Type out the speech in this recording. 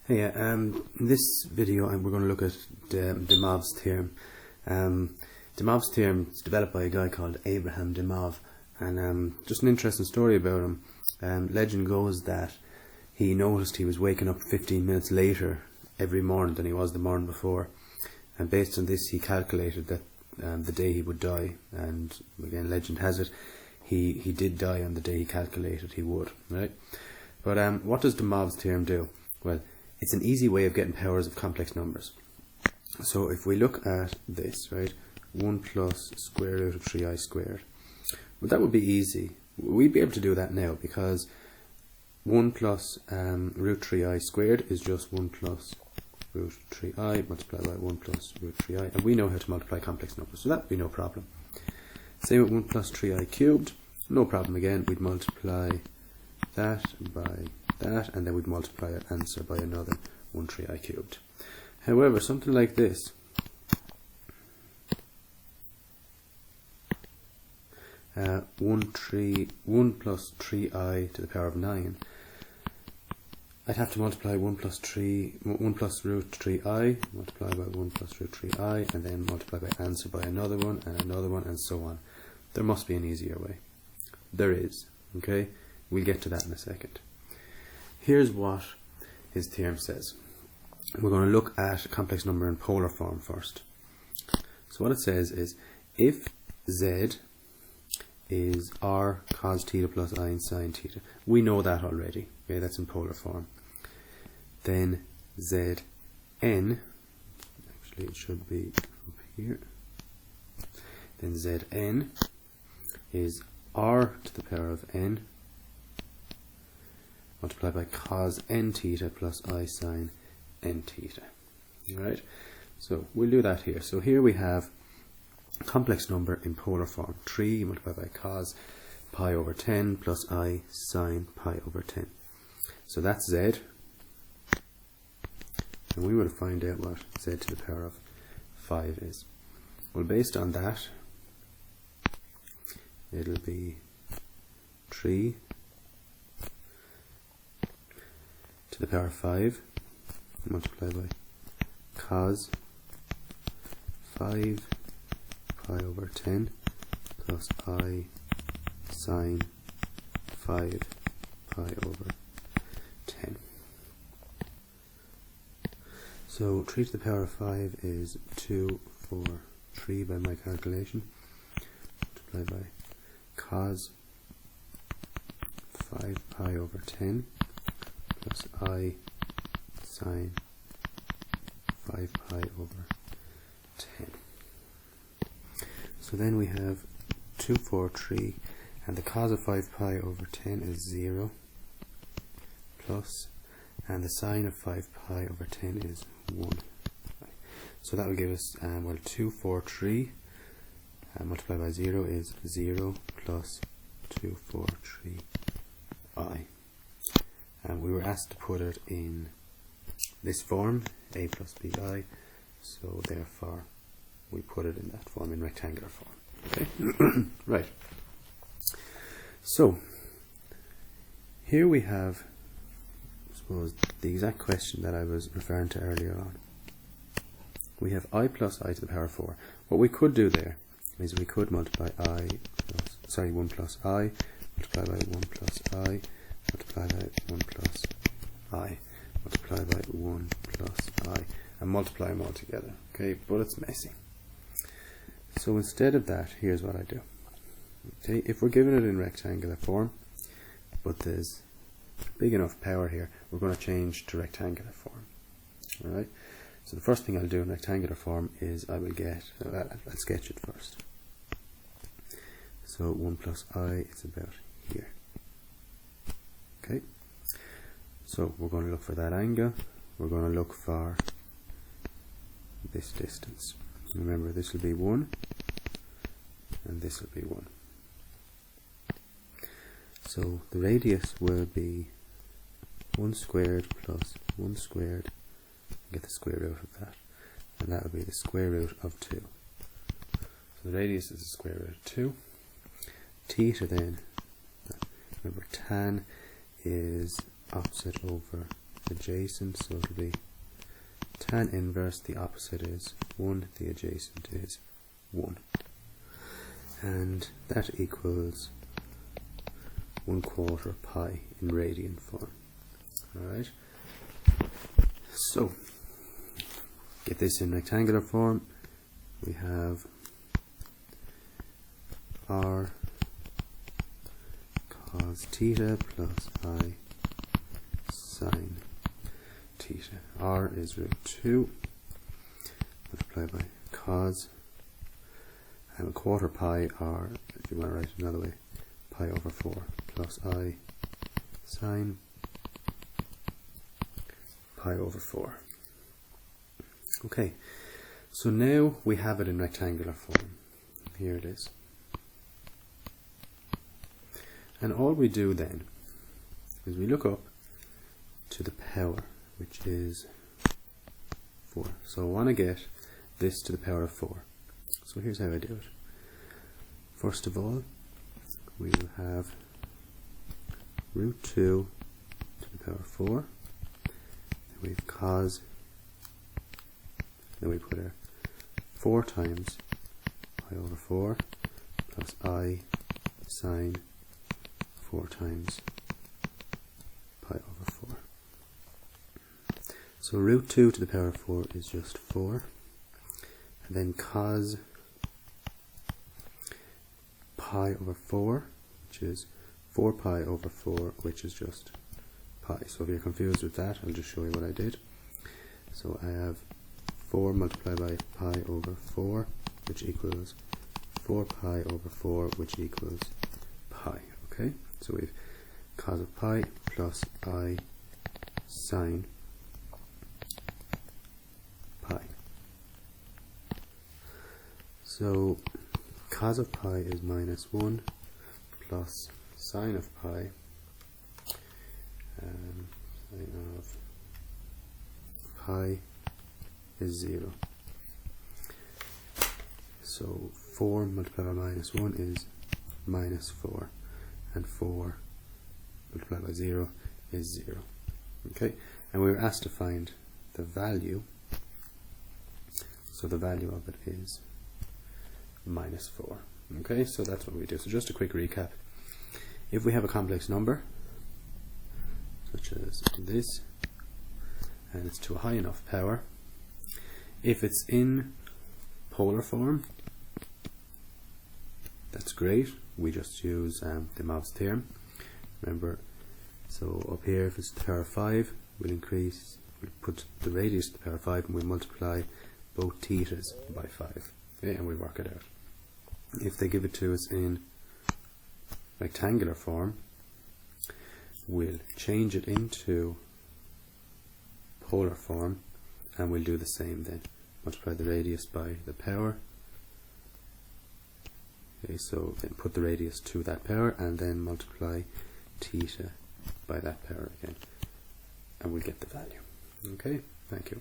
Hey, in this video we're going to look at de Moivre's theorem. De Moivre's theorem is developed by a guy called Abraham de Moivre, and just an interesting story about him. Legend goes that he noticed he was waking up 15 minutes later every morning than he was the morning before, and based on this he calculated that the day he would die, and again legend has it he did die on the day he calculated he would, right? But what does de Moivre's theorem do? Well, it's an easy way of getting powers of complex numbers. So if we look at this, right, 1 plus square root of 3i squared, well, that would be easy. We'd be able to do that now because 1 plus root 3i squared is just 1 plus root 3i multiplied by 1 plus root 3i, and we know how to multiply complex numbers, so that would be no problem. Same with 1 plus 3i cubed, no problem again. We'd multiply that by that, and then we'd multiply our answer by another 1 3i cubed. However, something like this, 1 plus 3i to the power of 9, I'd have to multiply 1 plus root 3i, multiply by 1 plus root 3i, and then multiply by answer by another one, and so on. There must be an easier way. There is, okay? We'll get to that in a second. Here's what his theorem says. We're going to look at a complex number in polar form first. So what it says is, if z is r cos theta plus I sin theta, we know that already, okay, that's in polar form. Then zn, actually it should be up here, then zn is r to the power of n multiplied by cos n theta plus I sin n theta. Alright, so we'll do that here. So here we have a complex number in polar form, 3 multiplied by cos pi over 10 plus I sin pi over 10. So that's z, and we will find out what z to the power of 5 is. Well, based on that, it'll be 3 to the power of 5 multiplied by cos 5 pi over 10 plus I sin 5 pi over 10. So 3 to the power of 5 is 2, 4, 3 by my calculation, multiplied by cos 5 pi over 10 plus I sin 5 pi over 10. So then we have 2, 4, 3, and the cos of 5 pi over 10 is 0, plus, and the sine of 5 pi over 10 is 1. So that will give us, 2, 4, 3 multiplied by 0 is 0 plus 2, 4, 3 I. And we were asked to put it in this form, a plus bi, so therefore we put it in that form, in rectangular form. Okay, right. So here we have, I suppose, the exact question that I was referring to earlier on. We have I plus I to the power of 4. What we could do there is we could multiply 1 plus I, multiply by 1 plus I, multiply by 1 plus I, multiply by 1 plus I, and multiply them all together. Okay, but it's messy. So instead of that, here's what I do. Okay, if we're given it in rectangular form, but there's big enough power here, we're going to change to rectangular form. Alright, so the first thing I'll do in rectangular form is I will get, I'll sketch it first. So 1 plus I is about here. Okay, so we're going to look for that angle, we're going to look for this distance. Remember, this will be 1, and this will be 1. So the radius will be 1 squared plus 1 squared, get the square root of that, and that will be the square root of 2. So the radius is the square root of 2. Theta then, remember tan is opposite over adjacent, so it'll be tan inverse, the opposite is 1, the adjacent is 1. And that equals 1/4 pi in radian form. Alright, so get this in rectangular form. We have r cos theta plus I sine theta. R is √2 multiplied by cos, and 1/4 pi, or if you want to write it another way, pi over 4 plus I sine pi over 4. Okay, so now we have it in rectangular form. Here it is. And all we do then is we look up to the power, which is 4. So I want to get this to the power of 4. So here's how I do it. First of all, we will have √2 to the power of 4. Then we have cos. Then we put a 4 times pi over 4 plus I sine 4 times pi over 4. So √2 to the power of 4 is just 4. And then cos pi over 4, which is 4 pi over 4, which is just pi. So if you're confused with that, I'll just show you what I did. So I have 4 multiplied by pi over 4, which equals 4 pi over 4, which equals pi. Okay, so we've cos of pi plus I sine pi. So cos of pi is -1 plus sine of pi, sine of pi is 0. So 4 multiplied by -1 is -4, and 4 multiplied by 0 is 0. Okay, and we were asked to find the value, so the value of it is -4. Okay, so that's what we do. So just a quick recap. If we have a complex number, such as this, and it's to a high enough power, if it's in polar form, that's great. We just use de Moivre's theorem. Remember, so up here, if it's to the power of 5, we'll put the radius to the power of 5, and we'll multiply both thetas by 5. Okay, and we'll work it out. If they give it to us in rectangular form, we'll change it into polar form, and we'll do the same then. Multiply the radius by the power. Okay, so then put the radius to that power, and then multiply theta by that power again, and we'll get the value. Okay, thank you.